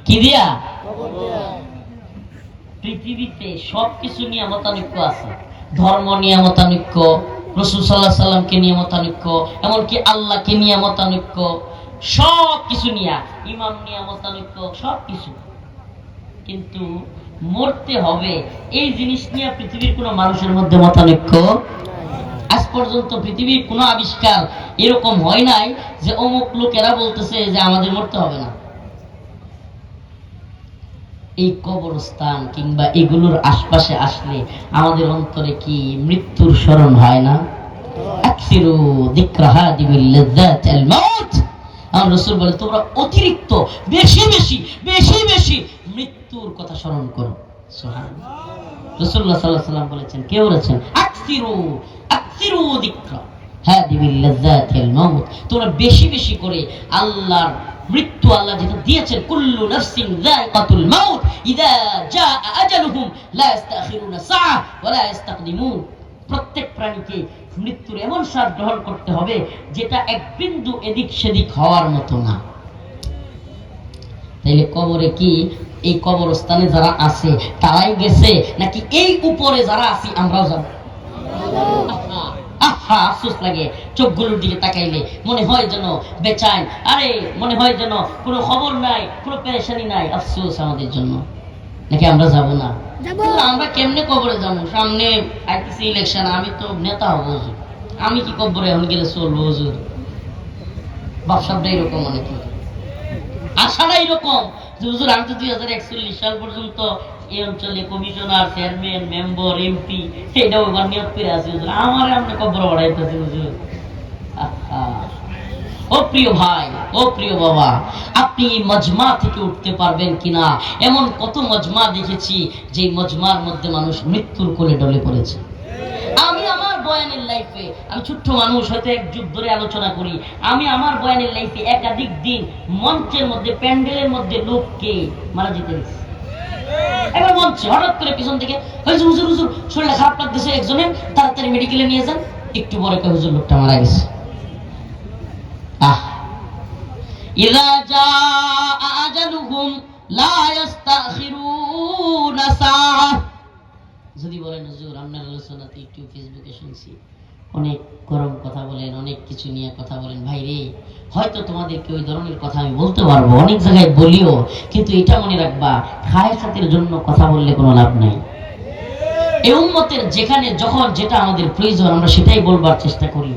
কি দিয়া? পৃথিবীতে সবকিছু নিয়ে মতানৈক্য আছে। ধর্ম নিয়ে মতানৈক্য, রাসূল সাল্লাল্লাহু আলাইহি সাল্লামকে নিয়ে মতানৈক্য, এমনকি আল্লাহকে নিয়ে মতানৈক্য, সবকিছু নিয়ে, ইমাম নিয়ে মতানৈক্য, সবকিছু। কিন্তু মরতে হবে এই জিনিস নিয়ে পৃথিবীর কোনো মানুষের মধ্যে মতানৈক্য আজ পর্যন্ত পৃথিবীর কোনো আবিষ্কার এরকম হয় নাই যে অমুক লোকেরা বলতেছে যে আমাদের মরতে হবে না। এই কবরস্থান কিংবা এগুলোর আশপাশে আসলে আমাদের অন্তরে কি মৃত্যুর স্মরণ হয় না? আকসিরু যিকরা হাদিমিল লাযাতিল মাউত। আমার রাসূল বলে তোমরা অতিরিক্ত বেশি বেশি বেশি বেশি মৃত্যুর কথা স্মরণ করো। সুবহানাল্লাহ। রাসূলুল্লাহ সাল্লাল্লাহু আলাইহি ওয়াসাল্লাম বলেছেন, কে বলেছেন? আকসিরু আকসিরু যিকরা হাদিমিল লাযাতিল মাউত। তোমরা বেশি বেশি করে আল্লাহর মৃত্যু, আল্লাহ যেটা দিয়েছেন, কুল্লু নাফসিন যায়িকাতুল মাউত ইযা জাআ আজালুহুম লা ইস্তাখিরুনা সাআ ওয়া লা ইস্তাকদিমুন। প্রত্যেক প্রাণীকে মৃত্যুর এমন স্বাদ গ্রহণ করতে হবে যেটা এক বিন্দু এদিক সেদিক হওয়ার মতো না। তাইলে কবরে কি এই কবরস্থানে যারা আছে তারাই গেছে, নাকি এই উপরে যারা আছি আমরাও যাব? আফসোস লাগে চোখগুলোর দিকে তাকাইলে, মনে হয় যেন বেচাইন, আরে মনে হয় যেন কোনো খবর নাই, কোনো পেরেশানি নাই। আফসোস আমাদের জন্য। নাকি আমরা যাব না? আমরা কেমনে কবরে যাবো? সামনে আইতেছে ইলেকশন, আমি তো নেতা হবো, আমি কি কবরে এখন গেলে চলবো? হুজুর বাপসাবটা এরকম, অনেকে আশাটা এরকম যে হুজুর আমি তো 2041 সাল পর্যন্ত এই অঞ্চলে কমিশনার, চেয়ারম্যান, মেম্বার, এমপি এটাও এবার নিয়োগ করে আছি, হুজুর আমার আপনি কবর বাড়াইতেছে হুজুর। ও প্রিয় ভাই, ও প্রিয় বাবা, আপনি এই মজমা থেকে উঠতে পারবেন কিনা? এমন কত মজমা দেখেছি যে মজমার মধ্যে মানুষ মৃত্যুর কোলে ডলে পড়েছে। আমি আমার বয়ানের লাইফে, আমি ছোট্ট মানুষ, হয়তো এক যুগ ধরে আলোচনা করি, আমি আমার বয়ানের লাইফে একাধিক দিন মঞ্চের মধ্যে, প্যান্ডেলের মধ্যে লোককে মারা যেতে দিচ্ছি। এবার মঞ্চে হঠাৎ করে পিছন থেকে হুজুর হুজুর শরীরটা খারাপ লাগতেছে একজনের, তাড়াতাড়ি মেডিকেলে নিয়ে যান। একটু পরে হুজুর লোকটা মারা গেছে। ইযা জাআ আজালুহুম লা ইস্তাখিরুনা সাআ। যদি বলেন হুজুর আপনার আলোচনাতে একটু ফেসবুকে শুনছি অনেক গরম কথা বলেন, অনেক কিছু নিয়ে কথা বলেন, ভাই রে হয়তো তোমাদেরকে ওই ধরনের কথা আমি বলতে পারবো, অনেক জায়গায় বলিও, কিন্তু এটা মনে রাখবা খায় খাতের জন্য কথা বললে কোনো লাভ নাই। এই উম্মতের যেখানে যখন যেটা আমাদের প্রয়োজন আমরা সেটাই বলবার চেষ্টা করি।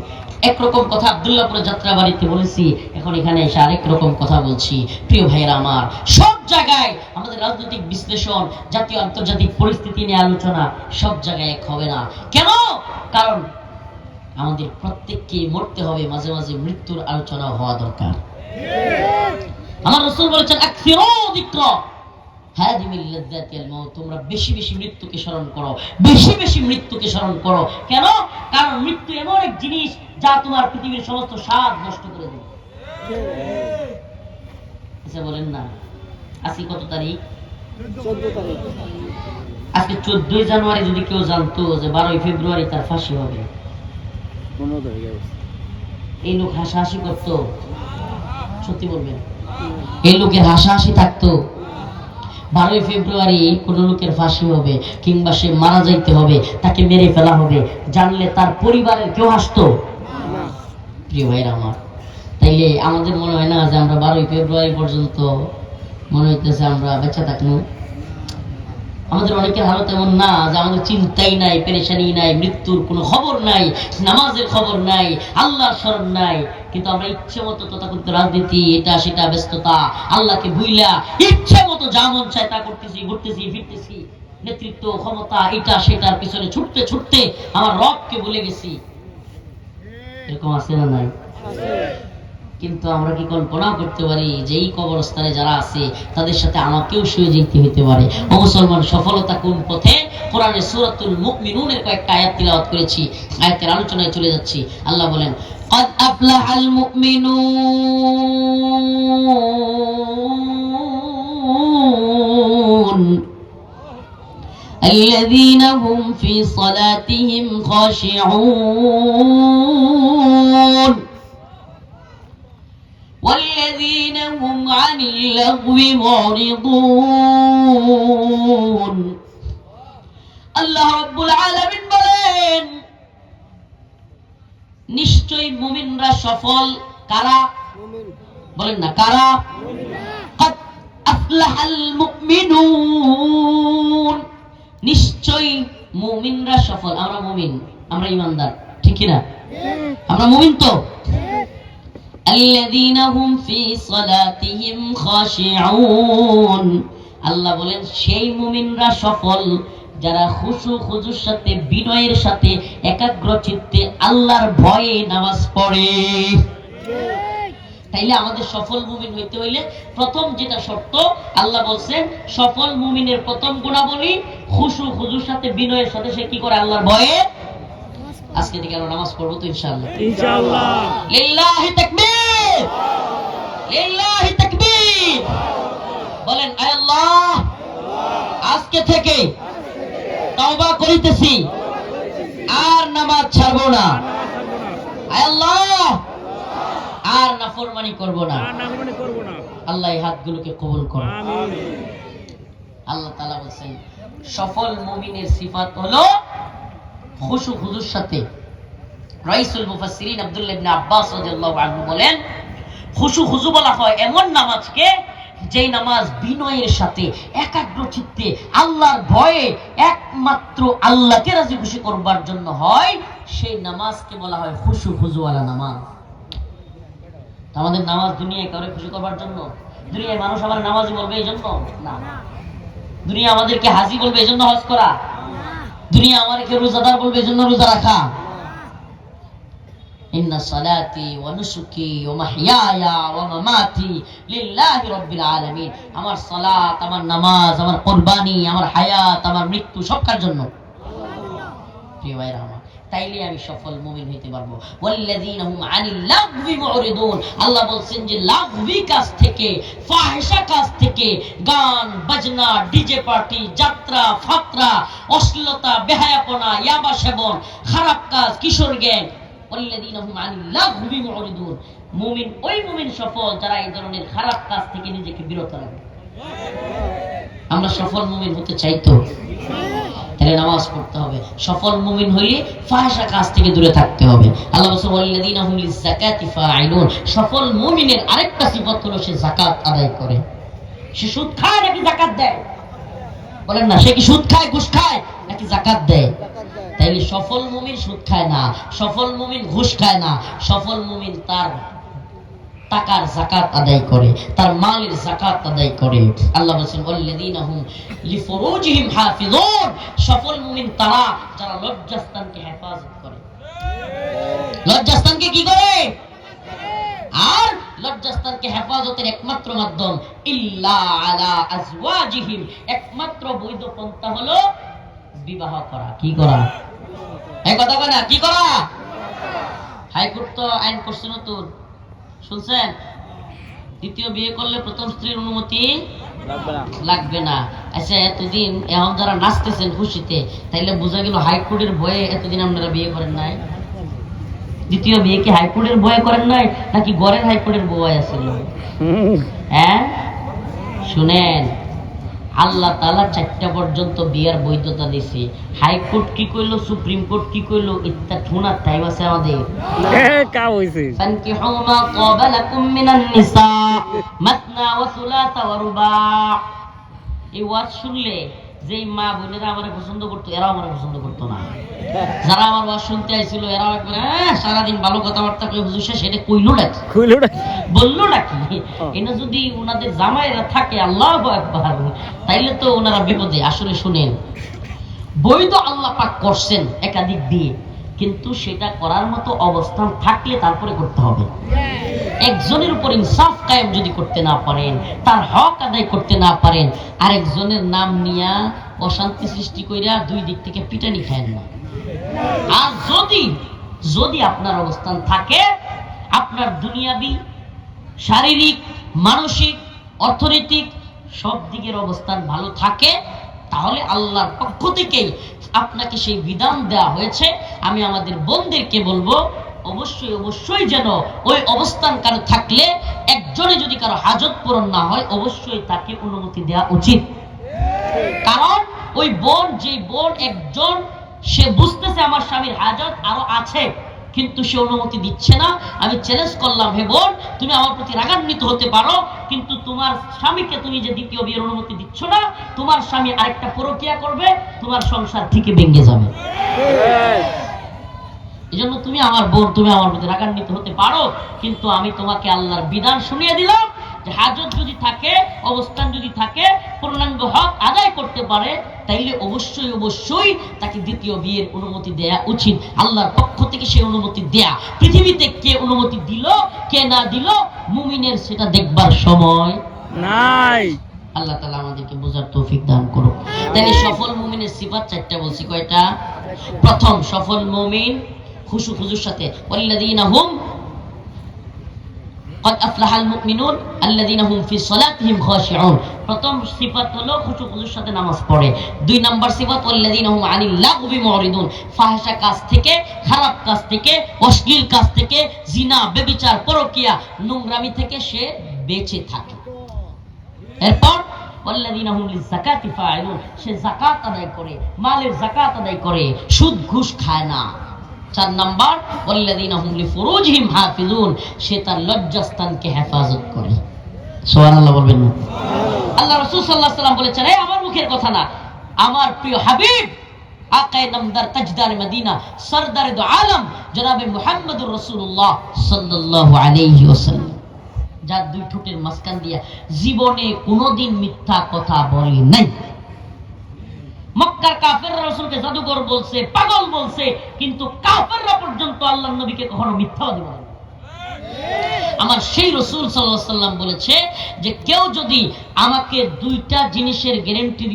একরকম কথা আব্দুল্লাহপুরে যাত্রাবাড়িতে বলেছি, এখন এখানে এসে আরেক রকম কথা বলছি। প্রিয় ভাইয়েরা আমার, সব জায়গায় আমাদের রাজনৈতিক বিশ্লেষণ, জাতীয় আন্তর্জাতিক পরিস্থিতি নিয়ে আলোচনা সব জায়গায় এক হবে না। কেন? কারণ আমাদের প্রত্যেককে মরতে হবে, মাঝে মাঝে মৃত্যুর আলোচনা হওয়া দরকার। আমার রাসূল বলেছেন আকসিরু যিকরা হাদিমিল লাযাতিল মাউত। তোমরা বেশি বেশি মৃত্যুকে স্মরণ করো, বেশি বেশি মৃত্যুকে স্মরণ করো। কেন? কারণ মৃত্যু এমন এক জিনিস যা তোমার পৃথিবীর সমস্ত স্বাদ নষ্ট করে দেবে। আচ্ছা বলেন না, আজকে কত তারিখ? 14 তারিখ। আজকে 14 জানুয়ারি যদি কেউ জানতো যে 12 ফেব্রুয়ারি তার ফাঁসি হবে, এই লোক হাসাহাসি করতো? সত্যি বলবেন, এই লোকের হাসাহাসি থাকতো? 12 ফেব্রুয়ারি কোন লোকের ফাঁসি হবে কিংবা সে মারা যাইতে হবে, তাকে মেরে ফেলা হবে, জানলে তার পরিবারের কেউ হাসতো? প্রিয় ভাইরা আমার, তাইলে আমাদের মনে হয় না যে আমরা 12 ফেব্রুয়ারি পর্যন্ত মনে হইতেছে আমরা বেঁচে থাকবো? আমাদের অনেকের হালত এমন না যে আমাদের চিন্তাই নাই, পেরেশানি নাই, মৃত্যুর কোনো খবর নাই, নামাজের খবর নাই, আল্লাহর স্মরণ নাই, কিন্তু আমরা ইচ্ছে মতো তথাকথিত রাজনীতি, এটা সেটা ব্যস্ততা, আল্লাহকে ভুইলা ইচ্ছে মতো যা মন চায় তা করতেছি, ঘুরতেছি ফিরতেছি, নেতৃত্ব ক্ষমতা এটা সেটার পিছনে ছুটতে ছুটতে আমার রবকে ভুলে গেছি। এরকম আছে না নাই? কিন্তু আমরা কি কল্পনা করতে পারি যে এই কবরস্থানে যারা আছে তাদের সাথে আমাকেও শুয়ে যেতে হতে পারে? ও মুসলমান, সফলতা কোন পথে? কোরআনের সূরাতুল মুমিনুনের কয়েকটা আয়াত তিলাওয়াত করেছি, আয়াতের আলোচনায় চলে যাচ্ছি। আল্লাহ বলেন قد أفلح المؤمنون الذين هم في صلاتهم خاشعون والذين هم عن اللغو معرضون আল্লাহ রাব্বুল আলামিন বলেন নিশ্চয়ই মুমিনরা সফল কারা বলেন না কারা قد أفلح المؤمنون নিশ্চয়ই মুমিনরা সফল আমরা মুমিন আমরা ঈমানদার ঠিক কি না আমরা মুমিন তো الذين هم في صلاتهم خاشعون আল্লাহ বলেন সেই মুমিনরা সফল যারা খুশু খুজুর সাথে বিনয়ের সাথে একাগ্র চিত্তে আল্লাহর ভয়ে নামাজ পড়ে তাইলে আমাদের সফল মুমিন হইতে হইলে প্রথম যেটা শর্ত আল্লাহ বলছেন সফল মুমিনের প্রথম গুণাবলী খুশু খুজুর সাথে বিনয়ের সাথে সে কি করে আল্লাহর ভয়ে আজকে থেকে আমরা নামাজ পড়বো তো ইনশাআল্লাহ ইনশাআল্লাহ লিল্লাহি তাকবীর লিল্লাহি তাকবীর বলেন আয় আল্লাহ আজকে থেকে তওবা করিতেছি আর নামাজ ছাড়বো না আয় আল্লাহ আর নাফরমানি করব না আল্লাহ এই হাতগুলোকে কবুল করুন আমিন আল্লাহ তাআলা বলেন সফল মুমিনের সিফাত হলো খুশু খুজুর সাথে রাইসুল মুফাসসিরিন আব্দুল্লাহ ইবনে আব্বাস রাদিয়াল্লাহু আনহু বলেন খুশু খুজু বলা হয় এমন নামাজকে যেই নামাজ বিনয়ের সাথে একাগ্র চিত্তে আল্লাহর ভয়ে একমাত্র আল্লাহকে রাজি খুশি করবার জন্য হয় সেই নামাজকে বলা হয় খুশু খুজুওয়ালা নামাজ আমাদের নামাজ দুনিয়ায় কাউকে খুশি করবার জন্য দুনিয়ায় মানুষ আমার নামাজি বলবে এই জন্য না দুনিয়া আমাদেরকে হাজি বলবে এই জন্য হজ করা দুনিয়া আমাদেরকে রোজাদার বলবে এই জন্য রোজা রাখা ইন্না সালাতি ওয়া নুসুকি ওয়া মাহইয়ায়া ওয়া মামাতি লিল্লাহি রাব্বিল আলামিন আমার সালাত আমার নামাজ আমার কুরবানি আমার হায়াত আমার মৃত্যু সব কার জন্য প্রিয় ভাইরা আমার তাইলে আমি সফল মুমিন হইতে পারবো ওয়াল্লাযীনা হুম আনিল লাগবি মুরিদুন আল্লাহ বলেন যে লাগবি কাজ থেকে ফাহিশা কাজ থেকে গান বাজনা ডিজে পার্টি যাত্রা ফাত্রা অশ্লীলতা বেহায়াপনা ইয়াবা সেবন খারাপ কাজ কিশোর গ্যাং ওয়াল্লাযীনা হুম আনিল লাগবি মুরিদুন মুমিন ওই মুমিন সফল যারা এই ধরনের খারাপ কাজ থেকে নিজেকে বিরত রাখে আমরা সফল মুমিন হতে চাই তো তাহলে নামাজ পড়তে হবে সফল মুমিন হইলে ফাহিশা কাজ থেকে দূরে থাকতে হবে আল্লাহ বলেন ওয়াল্লাযীনা হুম লিযাকাতি ফাঈলুন সফল মুমিনের আরেকটা সিফাত হলো সে যাকাত আদায় করে সে সুদ খায় নাকি যাকাত দেয় বলেন না সে কি সুদ খায় ঘুষ খায় নাকি যাকাত দেয় তাইলে সফল মুমিন সুদ খায় না সফল মুমিন ঘুষ খায় না সফল মুমিন তার টাকার যাকাত আদায় করে তার মালের যাকাত আদায় করে আল্লাহ বলেন ওয়াল্লাযীনা হুম লিফুরুজিহিম হাফিজুন সফল মুমিন তারা যারা লজ্জাস্থানকে হেফাজত করে লজ্জাস্থানকে কি করে আর লজ্জাস্থানকে হেফাজতের একমাত্র মাধ্যম ইল্লা আলা আজওয়াজিহিম একমাত্র বৈধ পন্থা হলো বিবাহ করা কি করা এই কথা কয় না কি করা হাইকোর্ট তো আইন করছে নতুন শুনছেন দ্বিতীয় বিয়ে করলে প্রথম স্ত্রীর অনুমতি লাগবে না আচ্ছা এতদিন এখন যারা নাচতেছেন খুশিতে তাইলে বোঝা গেল হাইকোর্টের ভয়ে এতদিন আপনারা বিয়ে করেন নাই দ্বিতীয় বিয়ে কি হাইকোর্টের ভয়ে করেন নাই নাকি গড়ের হাইকোর্টের ভয় আছিল হ্যাঁ শুনেন আল্লাহ তাআলা 4টা পর্যন্ত বিয়ার বৈধতা দিয়েছে হাইকোর্ট কি কইলো সুপ্রিম কোর্ট কি কইলো ইত্তা ঠুনার টাইম আছে আমাদের কা হইছে ফানকিহু মা ক্বাবালাকুম মিনান নিসা মাতনা ওয়া সুলাসা ওয়া রুবা এই ওয়াজ শুনলে যেই মা বোনেরা আমারে পছন্দ করতো এরাও আমারে পছন্দ করতো না যারা আমার ওয়াজ শুনতে আইছিল এরাও একবার সারা দিন ভালো কথাবার্তা কই হুজুর সেটা কইলো না বললো নাকি এটা যদি ওনাদের জামাইরা থাকে আল্লাহু আকবার তাইলে তো ওনারা বিপদে আসলে শুনেন বৈধ আল্লাহ পাক করছেন একাধিক দিয়ে কিন্তু সেটা করার মতো অবস্থান থাকলে তারপরে করতে হবে একজনের উপর ইনসাফ কায়েম যদি করতে না পারেন তার হক আদায় করতে না পারেন আরেকজনের নাম নিয়া অশান্তি সৃষ্টি কইরা দুই দিক থেকে পিটানি খায় না আর যদি আপনার অবস্থান থাকে আপনার দুনিয়াবি শারীরিক মানসিক অর্থনৈতিক সব দিকের অবস্থান ভালো থাকে তাহলে আল্লাহর পক্ষ থেকেই আপনাকে সেই বিধান দেওয়া হয়েছে আমি আমাদের বোনদেরকে বলবো অবশ্যই অবশ্যই যেন ওই অবস্থান কারো থাকলে একজনে যদি কারো হাজত পূরণ না হয় অবশ্যই তাকে অনুমতি দেওয়া উচিত। কারণ ওই বোন, যে বোন একজন সে বুঝতেছে আমার স্বামীর হাজত আরো আছে কিন্তু সে অনুমতি দিচ্ছে না, আমি চ্যালেঞ্জ করলাম, হে বোন তুমি আমার প্রতি রাগান্বিত হতে পারো কিন্তু তোমার স্বামীকে তুমি যে দ্বিতীয় বিয়ের অনুমতি দিচ্ছ না, তোমার স্বামী আরেকটা পরকীয়া করবে, তোমার সংসার ঠিকই ভেঙে যাবে। এজন্য তুমি আমার বোন, তুমি আমার প্রতি রাগান্বিত হতে পারো কিন্তু আমি তোমাকে আল্লাহর বিধান শুনিয়ে দিলাম যে হাজত যদি থাকে, অবস্থান যদি থাকে, পূর্ণাঙ্গ হক আদায় করতে পারে তাইলে অবশ্যই অবশ্যই তাকে দ্বিতীয় বিয়ের অনুমতি দেয়া উচিত। আল্লাহর পক্ষ থেকে সে অনুমতি দেয়া। পৃথিবীতে কে অনুমতি দিল কে না দিল মুমিনের সেটা দেখবার সময় নাই। আল্লাহ তাআলা আমাদেরকে বোঝার তৌফিক দান করুন। তাহলে সফল মুমিনের সিফাত চারটা বলছি, কয়টা? প্রথম, সফল মুমিন খুশু খুজুর সাথে ওয়াল্লাযীনা হুম قد أفلح المؤمنون الذين هم في صلاتهم خاشعون। প্রথম সিফাত হলো খুশু খুজুর সাথে নামাজ পড়ে। দুই নাম্বার সিফাত ওয়াল্লাযীনা হুম আনিল লাগবি মুরিদুন, ফাহিশা কাজ থেকে, খারাপ কাজ থেকে, অশ্লীল কাজ থেকে, জিনা, ব্যভিচার, পরকীয়া, নোংরামি থেকে সে বেঁচে থাকে। এরপর ওয়াল্লাযীনা হুম লিযাকাতি ফাইলুন, সে যাকাত আদায় করে, মালের যাকাত আদায় করে, সুদ ঘুষ খায় না। চার নাম্বার ওয়াল্লাযীনা হুম লিফুরুজিহিম হাফিজুন, সে তার লজ্জাস্থানকে হেফাজত করে। সুবহানাল্লাহ বলবেন না? আল্লাহ রাসূল সাল্লাল্লাহু আলাইহি ওয়াসাল্লাম বলেছেন, এই আমার মুখের কথা না, আমার প্রিয় হাবিব আকায়ে নামদার তাজদার মদিনা সরদার দু আলম জনাবে মুহাম্মদুর রাসূলুল্লাহ সাল্লাল্লাহু আলাইহি ওয়াসাল্লাম, যার দুই ঠোঁটের মাঝখান দিয়া জীবনে কোনোদিন মিথ্যা কথা বলে নাই। মক্কার কাফেররা রাসূলকে জাদুকর বলছে, পাগল বলছে, কিন্তু কাফেররা পর্যন্ত আল্লাহর নবীকে কখনো মিথ্যাবাদী বলে না। আমার সেই রাসূল সাল্লাল্লাহু আলাইহি ওয়াসাল্লাম বলেছে যে কেউ যদি আমাকে দুইটা জিনিসের গ্যারান্টি